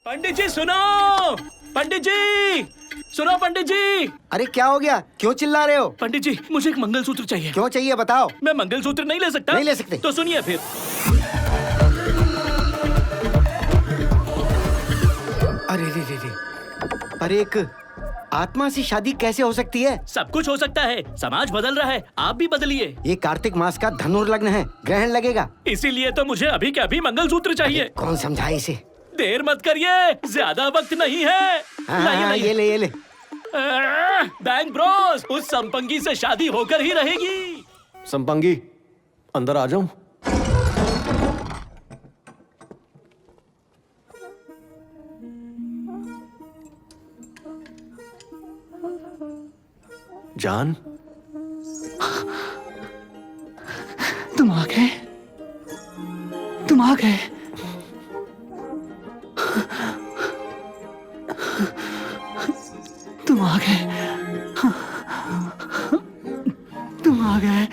पंडित जी सुनो, पंडित जी सुनो, पंडित जी। अरे क्या हो गया, क्यों चिल्ला रहे हो? पंडित जी मुझे एक मंगलसूत्र चाहिए। क्यों चाहिए बताओ। मैं मंगलसूत्र नहीं ले सकता? नहीं ले सकते। तो सुनिए फिर। अरे रे रे रे, पर एक आत्मा से शादी कैसे हो सकती है? सब कुछ हो सकता है, समाज बदल रहा है, आप भी बदलिए। ये कार्तिक मास का धनुर्लग्न है, ग्रहण लगेगा। इसीलिए तो मुझे अभी के अभी मंगलसूत्र चाहिए। कौन समझाए इसे? देर मत करिए, ज्यादा वक्त नहीं है। हाँ, ये ले ये ले। बैंक ब्रोस, उस संपंगी से शादी होकर ही रहेगी। संपंगी, अंदर आ जाऊं? जान, तुम आ गए, तुम आ गए। तुम आ गए, तुम आ गए।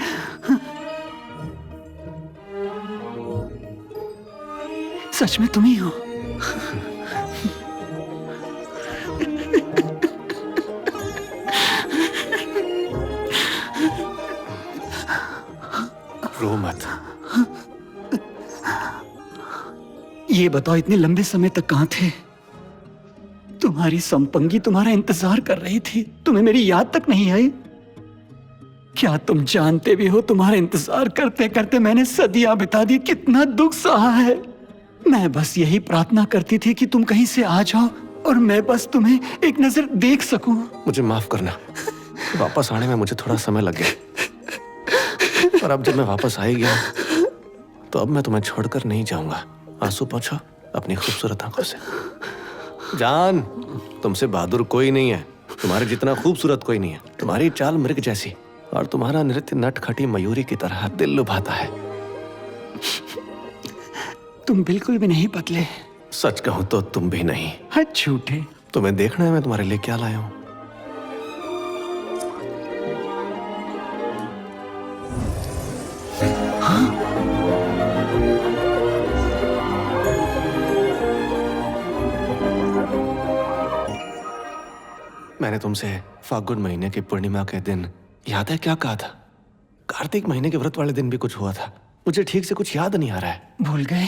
सच में तुम ही हो। रो मत। ये बताओ, इतने लंबे समय तक कहां थे? तुम्हारी संपंगी तुम्हारा इंतजार कर रही थी, तुम्हें मेरी याद तक नहीं आई? क्या तुम जानते भी हो, तुम्हारा इंतजार करते करते मैंने सदियां बिता दी, कितना दुख सहा है। मैं बस यही प्रार्थना करती थी कि तुम कहीं से आ जाओ और मैं बस तुम्हें एक नजर देख सकूं। मुझे माफ करना, वापस आने में मुझे थोड़ा समय लग गया, पर अब जब मैं वापस आ ही गया तो अब मैं तुम्हें छोड़कर नहीं जाऊंगा। आंसू पोंछो अपनी खूबसूरत आंखों से। जान, तुमसे बहादुर कोई नहीं है, तुम्हारे जितना खूबसूरत कोई नहीं है। तुम्हारी चाल मृग जैसी और तुम्हारा नृत्य नटखटी मयूरी की तरह दिल लुभाता है। तुम बिल्कुल भी नहीं बदले। सच कहूं तो तुम भी नहीं। हाँ, झूठे। तुम्हें देखना है मैं तुम्हारे लिए क्या लाया हूं। मैंने तुमसे फागुन महीने की पूर्णिमा के दिन याद है क्या कहा था? कार्तिक महीने के व्रत वाले दिन भी कुछ हुआ था। मुझे ठीक से कुछ याद नहीं आ रहा है। भूल गए?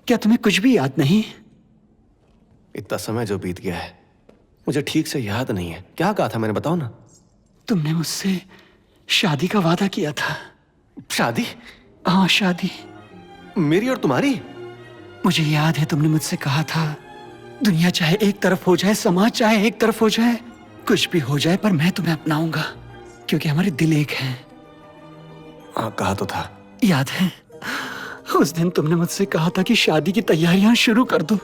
क्या तुम्हें कुछ भी याद नहीं? इतना समय जो बीत गया है मुझे ठीक से याद नहीं है। क्या कहा था मैंने, बताओ ना। तुमने मुझसे शादी का वादा किया था। शादी? हाँ, शादी। मेरी और तुम्हारी? मुझे याद है, तुमने मुझसे कहा था दुनिया चाहे एक तरफ हो जाए, समाज चाहे एक तरफ हो जाए, कुछ भी हो जाए, पर मैं तुम्हें अपनाऊंगा क्योंकि हमारे दिल एक हैं। हाँ, कहा तो था। याद है उस दिन तुमने मुझसे कहा था कि शादी की तैयारियां शुरू कर दो,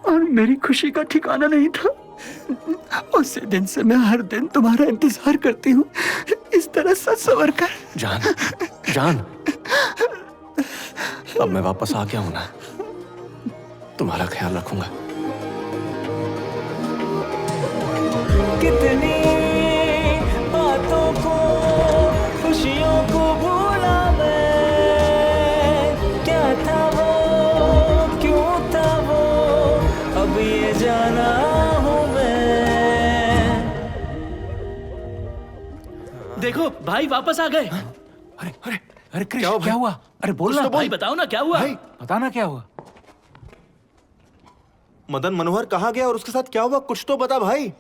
और मेरी खुशी का ठिकाना नहीं था। उसी दिन से मैं हर दिन तुम्हारा इंतजार करती हूँ, इस तरह सच सवर कर। जान, जान, अब मैं वापस आ गया हूं ना, तुम्हारा ख्याल रखूंगा। कितनी बातों को, खुशियों को भूला मैं, क्या था वो, क्यों था वो, अब ये जाना हूँ मैं। देखो भाई वापस आ गए। अरे अरे अरे कृष्ण, क्या हुआ? अरे बोलना भाई, बताओ ना क्या हुआ। भाई बताना क्या हुआ। मदन मनोहर कहाँ गया और उसके साथ क्या हुआ, कुछ तो बता भाई।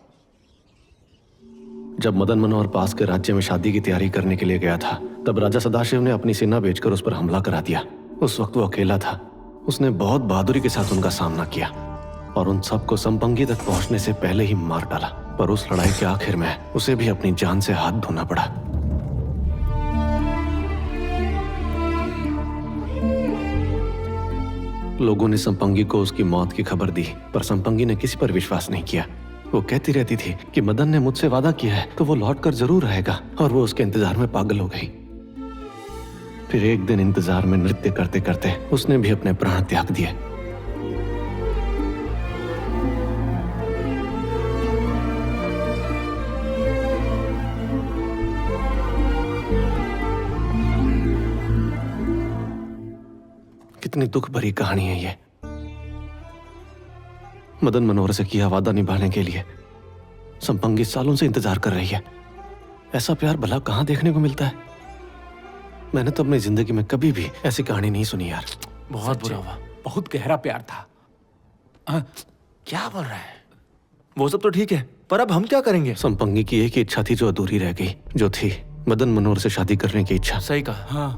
जब मदन मनोहर पास के राज्य में शादी की तैयारी करने के लिए गया था, तब राजा सदाशिव ने अपनी सेना भेजकर उस पर हमला करा दिया। उस वक्त वो अकेला था। उसने बहुत बहादुरी के साथ उनका सामना किया और उन सबको संपंगी तक पहुंचने से पहले ही मार डाला। पर उस लड़ाई के आखिर में उसे भी अपनी जान से हाथ धोना पड़ा। लोगों ने संपंगी को उसकी मौत की खबर दी, पर संपंगी ने किसी पर विश्वास नहीं किया। वो कहती रहती थी कि मदन ने मुझसे वादा किया है तो वो लौटकर जरूर आएगा, और वो उसके इंतजार में पागल हो गई। फिर एक दिन इंतजार में नृत्य करते करते उसने भी अपने प्राण त्याग दिए। कितनी दुख भरी कहानी है ये। मदन मनोहर से किया वादा निभाने के लिए संपंगी सालों से इंतजार कर रही है। ऐसा प्यार भला कहाँ देखने को मिलता है? मैंने तो अपनी जिंदगी में कभी भी ऐसी कहानी नहीं सुनी यार। बहुत बुरा हुआ, बहुत गहरा प्यार था। क्या बोल रहा है? वो सब तो ठीक है, पर अब हम क्या करेंगे? संपंगी की एक ही इच्छा थी जो अधूरी रह गई, जो थी मदन मनोहर से शादी करने की इच्छा। सही कहा। हाँ,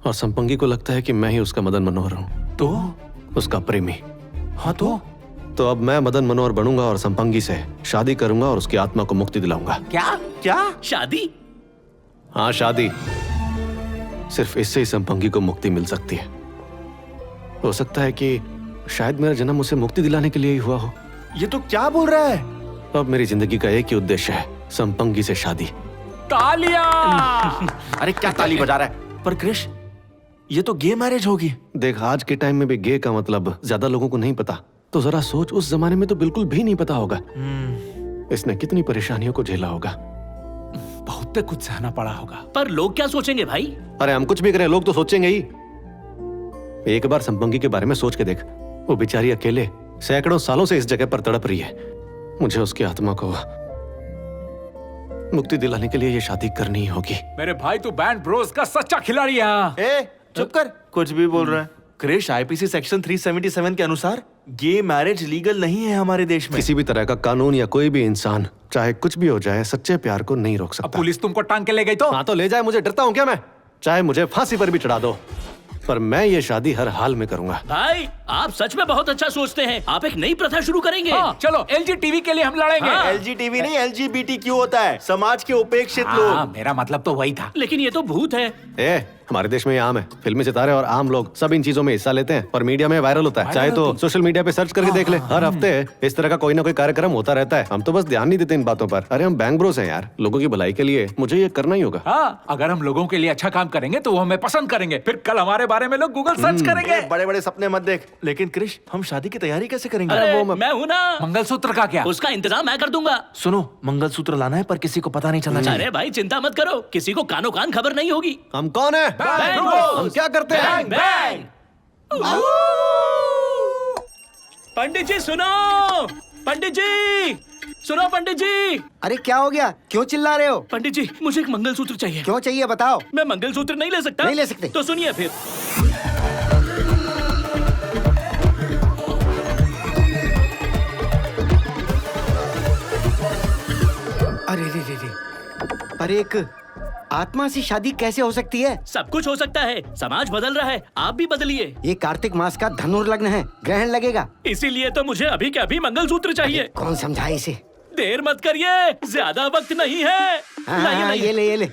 और संपंगी को लगता है कि मैं ही उसका मदन मनोहर हूँ, तो उसका प्रेमी। हाँ तो अब मैं मदन मनोहर बनूंगा और संपंगी से शादी करूंगा और उसकी आत्मा को मुक्ति दिलाऊंगा। क्या? शादी? हाँ, शादी। सिर्फ इससे ही संपंगी को मुक्ति मिल सकती है। हो सकता है कि शायद मेरा जन्म उसे मुक्ति दिलाने के लिए ही हुआ हो। ये तो क्या बोल रहा है? अब मेरी जिंदगी का एक ही उद्देश्य है, संपंगी से शादी। तालियां! अरे क्या ताली बजा रहा है? पर क्रिश, ये तो गे मैरिज होगी। देख, आज के टाइम में भी गे का मतलब ज्यादा लोगों को नहीं पता। तो जरा सोच, उस जमाने में तो बिल्कुल भी नहीं पता होगा। इसने कितनी परेशानियों को झेला होगा। बहुत कुछ सहना पड़ा होगा। पर लोग क्या सोचेंगे भाई? अरे हम कुछ भी करें, लोग तो सोचेंगे ही। एक बार संपंगी के बारे में सोच के देख। वो बेचारी अकेले सैकड़ों सालों से इस जगह पर तड़प रही है। मुझे उसकी आत्मा को मुक्ति दिलाने के लिए ये शादी करनी ही होगी। मेरे भाई, तू बैंड ब्रोस का सच्चा खिलाड़ी है। ए, चुप कर, कुछ भी बोल रहा है। क्रिश, आईपीसी सेक्शन 377 के अनुसार गे मैरिज लीगल नहीं है हमारे देश में। किसी भी तरह का कानून या कोई भी इंसान, चाहे कुछ भी हो जाए, सच्चे प्यार को नहीं रोक सकता। पुलिस तुमको टांग के ले गई तो? हाँ तो ले जाए, मुझे डरता हूँ क्या मैं? चाहे मुझे फांसी पर भी चढ़ा दो, पर मैं ये शादी हर हाल में करूंगा। भाई, आप सच में बहुत अच्छा सोचते हैं। आप एक नई प्रथा शुरू करेंगे। हाँ, चलो एलजी टीवी के लिए हम लड़ेंगे। हाँ। एलजीटीवी नहीं, एलजीबीटी क्यों होता है? समाज के उपेक्षित लोग। मेरा मतलब तो वही था। लेकिन ये तो भूत है। हमारे देश में ये आम है। फिल्मी सितारे और आम लोग सब इन चीजों में हिस्सा लेते हैं और मीडिया में वायरल होता है। चाहे तो सोशल मीडिया पे सर्च करके देख ले, हर हफ्ते इस तरह का कोई ना कोई कार्यक्रम होता रहता है। हम तो बस ध्यान नहीं देते इन बातों पर। अरे हम बैंक ब्रोस हैं यार, लोगों की भलाई के लिए मुझे ये करना ही होगा। हाँ, अगर हम लोगों के लिए अच्छा काम करेंगे तो वो हमें पसंद करेंगे। फिर कल हमारे बारे में लोग गूगल सर्च करेंगे। बड़े बड़े सपने मत देख। लेकिन क्रिश, हम शादी की तैयारी कैसे करेंगे? अरे मैं हूँ ना। मंगलसूत्र का क्या? उसका इंतजाम मैं कर दूंगा। सुनो, मंगलसूत्र लाना है पर किसी को पता नहीं चलना चाहिए। अरे भाई चिंता मत करो, किसी को कानो कान खबर नहीं होगी। हम कौन है? हम क्या करते हैं? बैंग! पंडित जी सुनो! पंडित जी सुनो! पंडित जी! अरे क्या हो गया? क्यों चिल्ला रहे हो? पंडित जी, मुझे एक मंगलसूत्र चाहिए। क्यों चाहिए बताओ? मैं मंगलसूत्र नहीं ले सकता? नहीं ले सकते। तो सुनिए फिर। अरे रे, पर एक आत्मा से शादी कैसे हो सकती है? सब कुछ हो सकता है। समाज बदल रहा है, आप भी बदलिए। ये कार्तिक मास का धनुर्लग्न है, ग्रहण लगेगा। इसीलिए तो मुझे अभी के अभी मंगलसूत्र चाहिए। कौन समझाए इसे? देर मत करिए, ज्यादा वक्त नहीं है। हाँ, ये ले।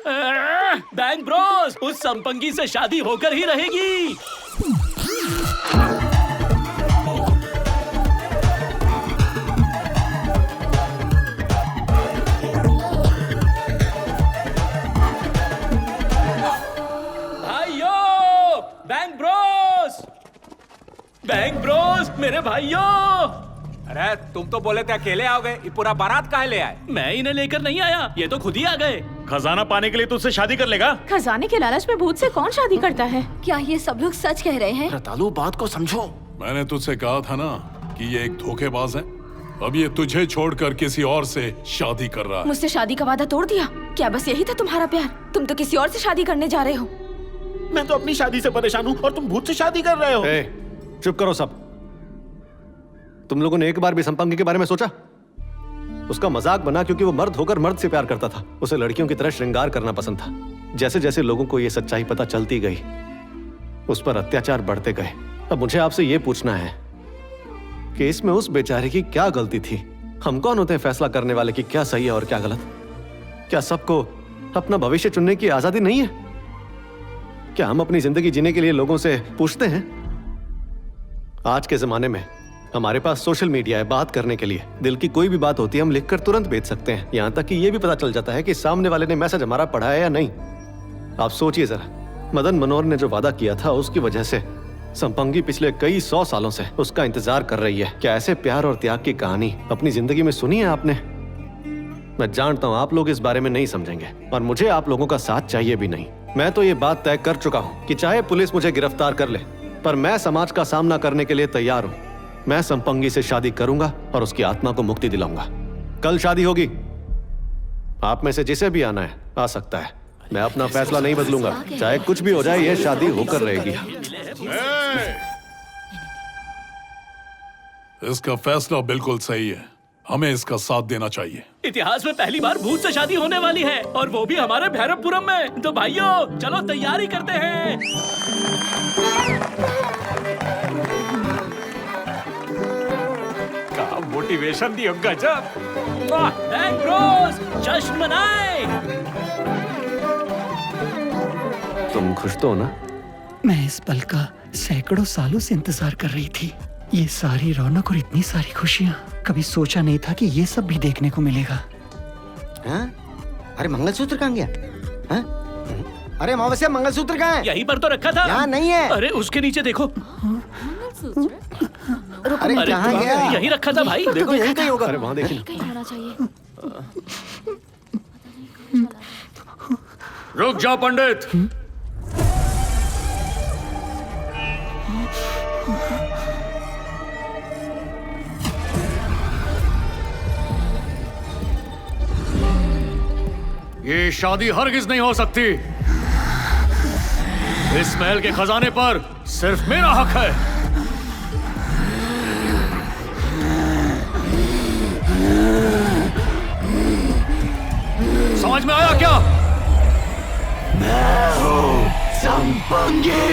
बैंक ब्रोस, उस संपंगी से शादी होकर ही रहेगी। बैंक ब्रोस, मेरे भाइयों! अरे तुम तो बोले थे अकेले आओगे, ये पूरा बारात काहे ले आए? मैं इन्हें लेकर नहीं आया, ये तो खुद ही आ गए। खजाना पाने के लिए तुझसे शादी कर लेगा? खजाने के लालच में भूत से कौन शादी करता है? क्या ये सब लोग सच कह रहे हैं? रतालू, बात को समझो। मैंने तुझसे कहा था ना कि ये एक धोखेबाज है। अब ये तुझे छोड़कर किसी और से शादी कर रहा है। मुझसे शादी का वादा तोड़ दिया? क्या बस यही था तुम्हारा प्यार? तुम तो किसी और से शादी करने जा रहे हो। मैं तो अपनी शादी से परेशान हूँ और तुम भूत से शादी कर रहे हो। चुप करो सब। तुम लोगों ने एक बार भी संपंगी के बारे में सोचा? उसका मजाक बना क्योंकि वो मर्द होकर मर्द से प्यार करता था। उसे लड़कियों की तरह श्रृंगार करना पसंद था। जैसे जैसे लोगों को ये सच्चाई पता चलती गई, उस पर अत्याचार बढ़ते गए। अब मुझे आपसे ये पूछना है कि इसमें उस बेचारे की क्या गलती थी? हम कौन होते हैं फैसला करने वाले कि क्या सही है और क्या गलत? क्या सबको अपना भविष्य चुनने की आजादी नहीं है? क्या हम अपनी जिंदगी जीने के लिए लोगों से पूछते हैं? आज के जमाने में हमारे पास सोशल मीडिया है बात करने के लिए। दिल की कोई भी बात होती है हम लिखकर तुरंत भेज सकते हैं। यहाँ तक कि ये भी पता चल जाता है कि सामने वाले ने मैसेज हमारा पढ़ा है या नहीं। आप सोचिए जरा, मदन मनोहर ने जो वादा किया था उसकी वजह से संपंगी पिछले कई 100 सालों से उसका इंतजार कर रही है। क्या ऐसे प्यार और त्याग की कहानी अपनी जिंदगी में सुनी है आपने? मैं जानता हूँ आप लोग इस बारे में नहीं समझेंगे और मुझे आप लोगों का साथ चाहिए भी नहीं। मैं तो ये बात तय कर चुका हूँ कि चाहे पुलिस मुझे गिरफ्तार कर ले, पर मैं समाज का सामना करने के लिए तैयार हूँ। मैं संपंगी से शादी करूंगा और उसकी आत्मा को मुक्ति दिलाऊंगा। कल शादी होगी। आप में से जिसे भी आना है आ सकता है। मैं अपना फैसला नहीं बदलूंगा, चाहे कुछ भी हो जाए, ये शादी होकर रहेगी। इसका फैसला बिल्कुल सही है, हमें इसका साथ देना चाहिए। इतिहास में पहली बार भूत से शादी होने वाली है और वो भी हमारे भैरवपुरम में। तो भाइयों चलो तैयारी करते हैं। का मोटिवेशन दी गजब। बैंक ब्रोस, जश्न मनाए। तुम खुश तो हो ना? मैं इस पल का सैकड़ों सालों से इंतजार कर रही थी। ये सारी रौनक और इतनी सारी खुशियाँ, कभी सोचा नहीं था कि ये सब भी देखने को मिलेगा। हाँ? अरे मंगलसूत्र कहाँ गया? हाँ? अरे अमावस्या मंगलसूत्र कहाँ है? यहीं पर तो रखा था। यहाँ नहीं है। अरे उसके नीचे देखो। अरे कहाँ गया? यहीं रखा था भाई। देखो यहीं कहीं होगा। अरे वहां देखिए। कहीं होना चाहिए। रुक जाओ पंडित। ये शादी हरगिज नहीं हो सकती। इस महल के खजाने पर सिर्फ मेरा हक है। समझ में आया क्या? मैं हूँ संपंगी,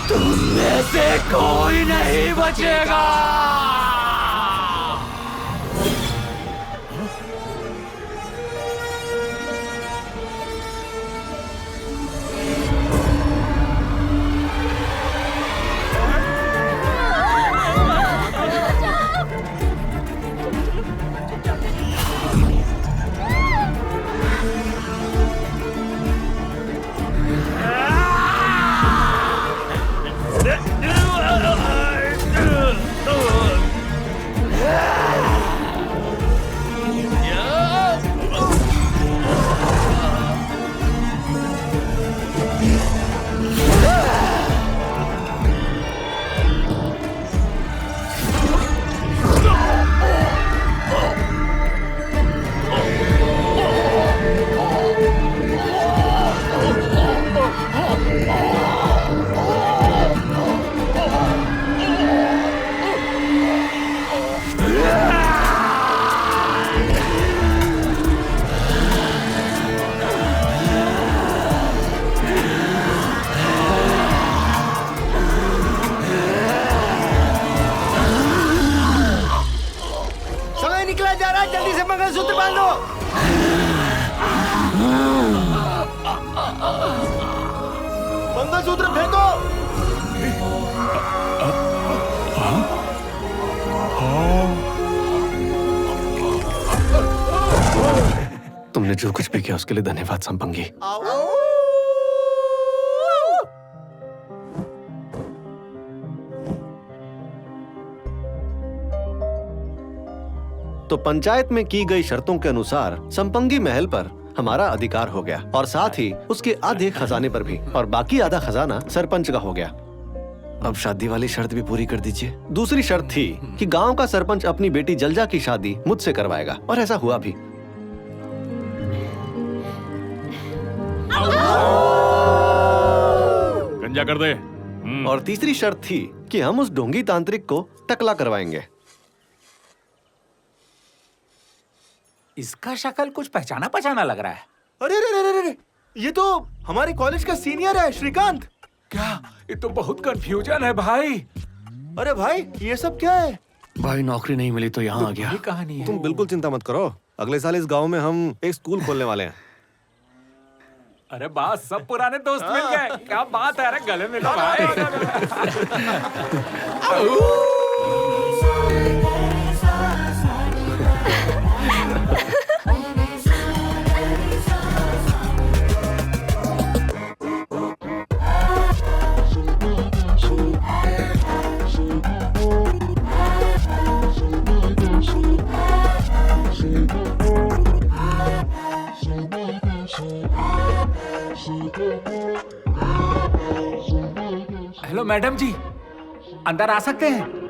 तुम में से कोई नहीं बचेगा। निकला जा रहा है, जल्दी से मंगलसूत्र बांध लो। मंगलसूत्र फेंको। तुमने जो कुछ भी किया उसके लिए धन्यवाद संपंगी। तो पंचायत में की गई शर्तों के अनुसार संपंगी महल पर हमारा अधिकार हो गया और साथ ही उसके आधे खजाने पर भी, और बाकी आधा खजाना सरपंच का हो गया। अब शादी वाली शर्त भी पूरी कर दीजिए। दूसरी शर्त थी कि गांव का सरपंच अपनी बेटी जलजा की शादी मुझसे करवाएगा, और ऐसा हुआ भी। गंजा कर दे। और तीसरी शर्त थी कि हम उस ढोंगी तांत्रिक को टकला करवाएंगे। इसका शक्ल कुछ पहचाना पहचाना लग रहा है। अरे रे रे रे रे, ये तो हमारे कॉलेज का सीनियर है, श्रीकांत। क्या? ये तो बहुत कंफ्यूजन है भाई। अरे भाई ये सब क्या है? भाई नौकरी नहीं मिली तो यहाँ आ गया। ये कहानी है। तुम बिल्कुल चिंता मत करो, अगले साल इस गांव में हम एक स्कूल खोलने वाले हैं। अरे बात, सब पुराने दोस्त मिल गए। क्या बात है, अरे गले मिलो भाई। हेलो मैडम जी, अंदर आ सकते हैं?